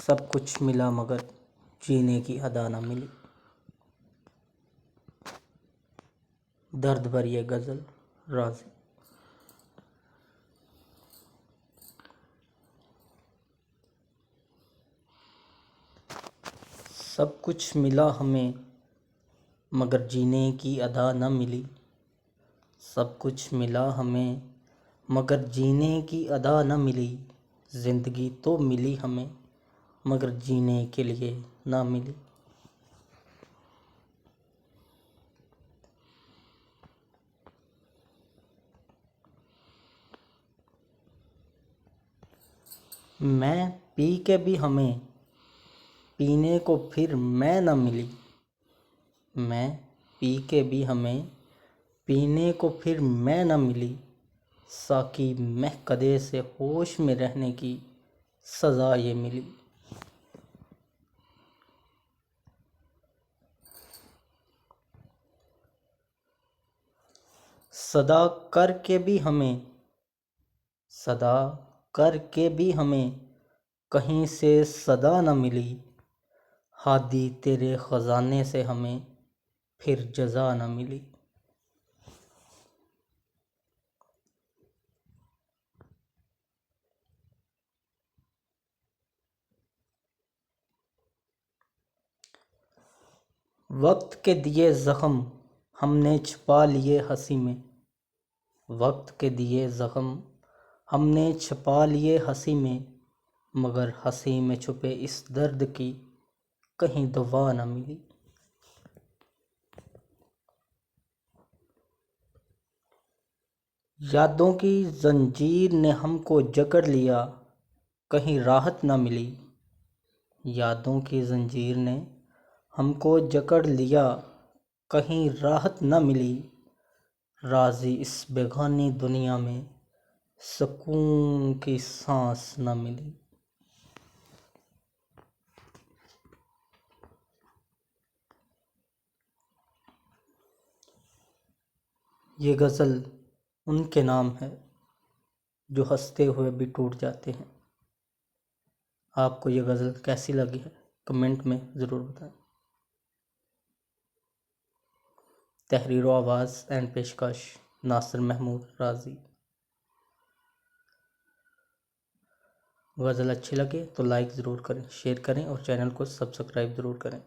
सब कुछ मिला मगर जीने की अदा न मिली। दर्द भरी ये गज़ल राज़ी। सब कुछ मिला हमें मगर जीने की अदा न मिली। सब कुछ मिला हमें मगर जीने की अदा न मिली। ज़िंदगी तो मिली हमें मगर जीने के लिए ना मिली। मैं पी के भी हमें पीने को फिर मैं न मिली। मैं पी के भी हमें पीने को फिर मैं न मिली। साकी महकदे से होश में रहने की सज़ा ये मिली। सदा करके भी हमें सदा करके भी हमें कहीं से सदा न मिली। हादी तेरे ख़ज़ाने से हमें फिर जज़ा न मिली। वक्त के दिए ज़ख्म हमने छुपा लिए हंसी में। वक्त के दिए ज़ख्म हमने छुपा लिए हंसी में। मगर हंसी में छुपे इस दर्द की कहीं दवा न मिली। यादों की जंजीर ने हमको जकड़ लिया, कहीं राहत न मिली। यादों की जंजीर ने हमको जकड़ लिया, कहीं राहत न मिली। राज़ी इस बेगानी दुनिया में सुकून की सांस न मिली। ये गज़ल उनके नाम है जो हंसते हुए भी टूट जाते हैं। आपको ये गज़ल कैसी लगी है कमेंट में ज़रूर बताएं। तहरीर आवाज़ एंड पेशकश नासिर महमूद राज़ी। गज़ल अच्छी लगे तो लाइक ज़रूर करें, शेयर करें और चैनल को सब्सक्राइब ज़रूर करें।